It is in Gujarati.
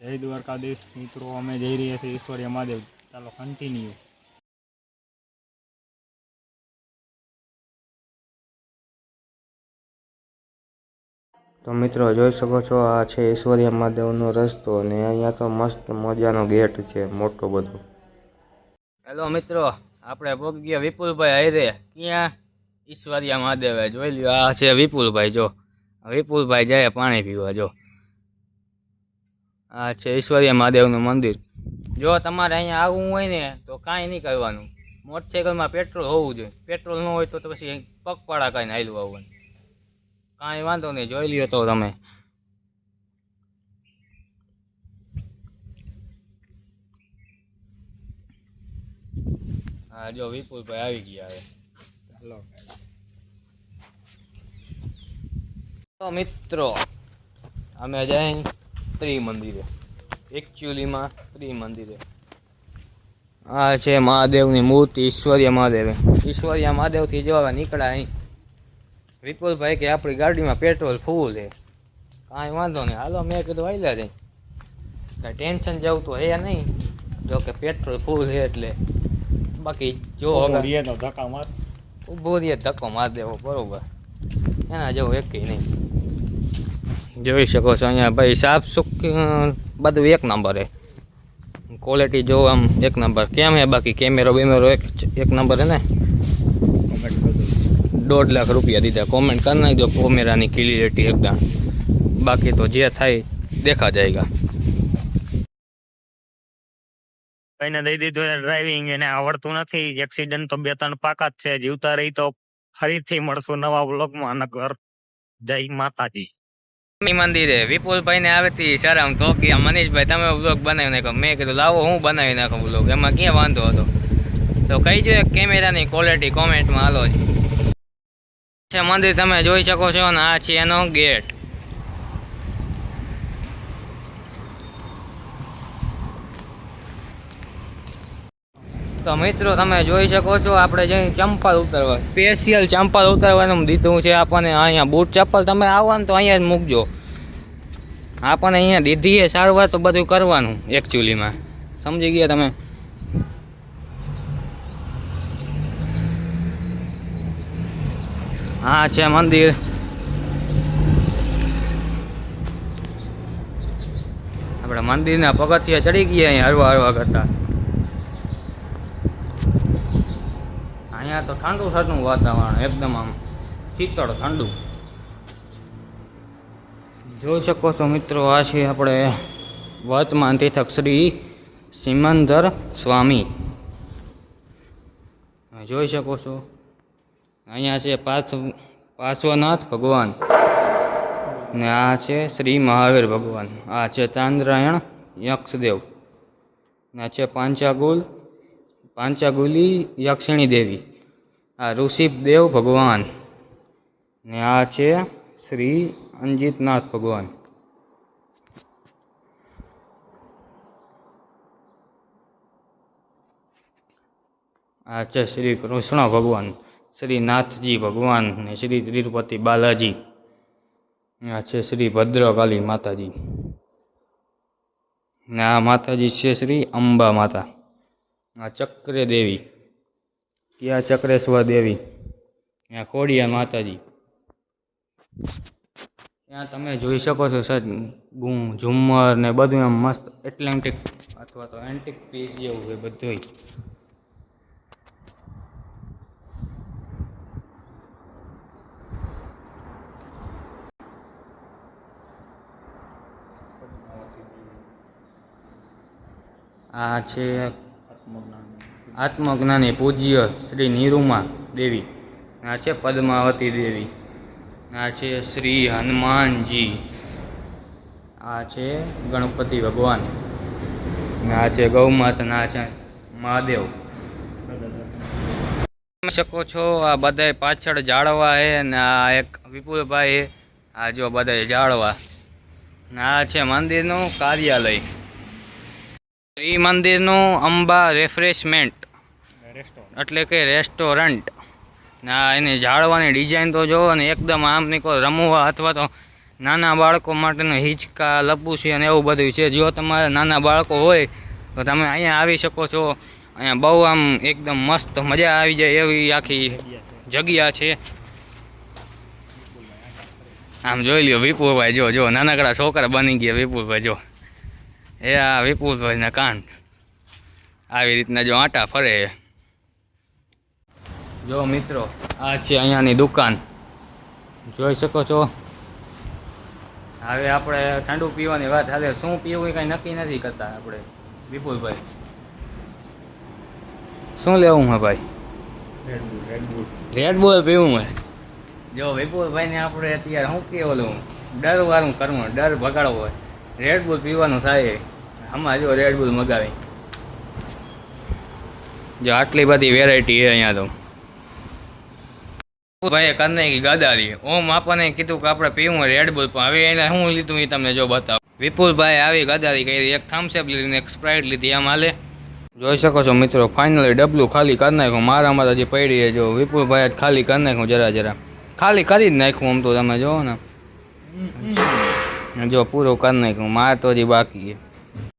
જય દ્વારકાધીશ મિત્રો, અમે જઈ રહ્યા છીએ ઈશ્વરીય મહાદેવ. ચાલો કન્ટિન્યુ. તો મિત્રો જોઈ શકો છો, આ છે ઈશ્વરીય મહાદેવનો રસ્તો ને અહીંયા તો મસ્ત મજાનો ગેટ છે મોટો બધો. હેલો મિત્રો, આપણે પહોંચી ગયા વિપુલભાઈ હાઈરે. ક્યાં? ઈશ્વરીય મહાદેવે. જોઈ લ્યો, આ છે વિપુલભાઈ. જો વિપુલભાઈ જાય પાણી પીવા. જો આ છે ઈશ્વરીય મહાદેવનું મંદિર. જો તમારે અહીંયા આવવું હોય ને તો કાંઈ નહીં કરવાનું, મોટરસાઇકલમાં પેટ્રોલ હોવું જોઈએ. પેટ્રોલ ન હોય તો પછી પગપાળા કાંઈ હાલ્યું આવવાનું, કાંઈ વાંધો નહીં. જોઈ લ્યો તો તમે. હા જો વિપુલભાઈ આવી ગયા હવે. ચાલો તો મિત્રો અમે જાય ત્રિમંદિરે. એકચ્યુઅલીમાં ત્રિમંદિરે આ છે મહાદેવની મૂર્તિ. ઈશ્વરીય મહાદેવ. ઈશ્વરીય મહાદેવથી જો નીકળ્યા અહીં વિપુલભાઈ કે આપણી ગાડીમાં પેટ્રોલ ફૂલ છે. કાંઈ વાંધો નહીં, હાલો. મેં કીધું હાલ્યા જાય, કાંઈ ટેન્શન જેવું તો હે નહીં. જો કે પેટ્રોલ ફૂલ છે એટલે. બાકી જો ધક્કા માર ઊભો રહીએ ધક્કો મારી દેવો, બરોબર. એના જેવું એકેય નહીં. જોઈ શકો છો અહીંયા ભાઈ, સાફ સુખ બધું એક નંબર હે. ક્વોલિટી જો આમ એક નંબર. કેમ હે બાકી કેમેરો બેમેરો એક નંબર હે ને? 1.5 લાખ રૂપિયા દીધા. કોમેન્ટ કરી નાખજો કેમેરાની ક્લિયરિટી એકદમ. બાકી તો જે થાય દેખા જાયગા. કઈને દઈ દીધું ડ્રાઇવિંગ, એને આવડતું નથી. એક્સિડન્ટ તો 2-3 પાકા જ છે. જીવતા રહી તો ફરીથી મળશું નવા બ્લોગમાં. નગર જય માતાજી. મંદિરે વિપુલભાઈ ને આવેથી શરમ તો કે મનીષભાઈ તમે બ્લોગ બનાવી નાખો. મેં કીધું લાવો હું બનાવી નાખું બ્લોગ, એમાં ક્યાં વાંધો હતો. તો કઈ જોઈએ કેમેરાની ક્વોલિટી કોમેન્ટમાં હાલો છે. મંદિર તમે જોઈ શકો છો ને આ છે એનો ગેટ. તો મિત્રો તમે જોઈ શકો છો, આપણે જઈ ચંપલ ઉતારવા, સ્પેશિયલ ચંપલ ઉતારવાનું દીધું છે આપણને. અહીંયા બૂટ ચપ્પલ તમે આવો ને તો અહીંયા જ મૂકજો. આપણને અહીંયા દીધી છે સારવાર તો બધું કરવાનું એકચ્યુઅલીમાં. સમજી ગયા તમે? હા છે મંદિર. આપણે મંદિરના પગથિયા ચડી ગયા અહીંયા હરવા હરવા કરતા. અહીંયા તો ઠંડુ ઠંડુ વાતાવરણ, એકદમ આમ શીતળ ઠંડુ. જોઈ શકો છો મિત્રો, આ છે આપણે વર્તમાન તીર્થક શ્રી સિમંદર સ્વામી. જોઈ શકો છો અહીંયા છે પાર્શ્વનાથ ભગવાન ને આ છે શ્રી મહાવીર ભગવાન. આ છે ચાંદ્રાયણ યક્ષદેવ ને આ છે પાંચાગુલી યક્ષિણી દેવી. આ ઋષિભદેવ ભગવાન ને આ છે શ્રી અંજિતનાથ ભગવાન. આ છે શ્રી કૃષ્ણ ભગવાન, શ્રી નાથજી ભગવાન ને શ્રી તિરુપતિ બાલાજી. આ છે શ્રી ભદ્રકાલી માતાજી ને આ માતાજી છે શ્રી અંબા માતા. આ ચક્રે દેવી, ક્યાં ચક્રેશ્વર દેવી. ત્યાં ખોડિયાર માતાજી. ત્યાં તમે જોઈ શકો છો સર ઝુમ્મર ને બધું એમ મસ્ત એટલાન્ટિક અથવા તો એન્ટિક પીસ જેવું હોય બધું. આ છે આત્મજ્ઞાની પૂજ્ય શ્રી નિરૂમા દેવી. આ છે પદ્માવતી દેવી. આ છે શ્રી હનુમાનજી. આ છે ગણપતિ ભગવાન. આ છે ગૌ માતા. આ છે મહાદેવ. જોઈ શકો છો આ બધા પાછળ ઝાડવા છે ને આ એક વિપુલભાઈ. આ જો બધા ઝાડવા. આ છે મંદિરનું કાર્યાલય. શ્રી મંદિરનું અંબા રિફ્રેશમેન્ટ એટલે કે રેસ્ટોરન્ટ. ના એની ઝાડવાની ડિઝાઇન તો જોવો ને, એકદમ આમ નીકો રમવા અથવા તો નાના બાળકો માટેનું હિંચકા લપુસી અને એવું બધું છે. જો તમારે નાના બાળકો હોય તો તમે અહીંયા આવી શકો છો. અહીંયા બહુ આમ એકદમ મસ્ત મજા આવી જાય એવી આખી જગ્યા છે. આમ જોઈ લ્યો વિપુલભાઈ, જો નાનકડા છોકરા બની ગયા વિપુલભાઈ. જો એ આ વિપુલભાઈના કાન આવી રીતના જો આટા ફરે. જો મિત્રો આ છે અહીંયાની દુકાન, જોઈ શકો છો. હવે આપણે ઠંડુ પીવાની વાત હાલે, શું પીવું એ કાંઈ નક્કી નથી કરતા આપણે. વિપુલભાઈ શું લેવું હે ભાઈ? રેડબુલ પીવું હે. જો વિપુલભાઈને આપણે અત્યારે શું કે ઓલું ડરવાળું કરવું, ડર ભગાડવો હોય, રેડબુલ પીવાનું થાય. આમાં જો રેડબુલ મગાવી, જો આટલી બધી વેરાયટી છે અહીંયા તો. ભાઈએ કરી નાખી ગદારી. ઓમ આપણને કીધું કે આપણે પીવું રેડબુલ, પણ હવે એને શું લીધું એ તમને જો બતાવો. વિપુલભાઈ આવી ગદારી કરી, એક થમ્સઅપ લીધી, એક સ્પ્રાઇટ લીધી, આમ હાલે. જોઈ શકો છો મિત્રો, ફાઇનલી ડબલું ખાલી કરી નાખ્યું. મારામાં તો હજી પડી છે. જો વિપુલભાઈ ખાલી કરી નાખ્યું, જરા ખાલી કરી જ નાખ્યું. આમ તો તમે જોવો ને, જો પૂરું કરી નાખ્યું. મારે તો હજી બાકી છે.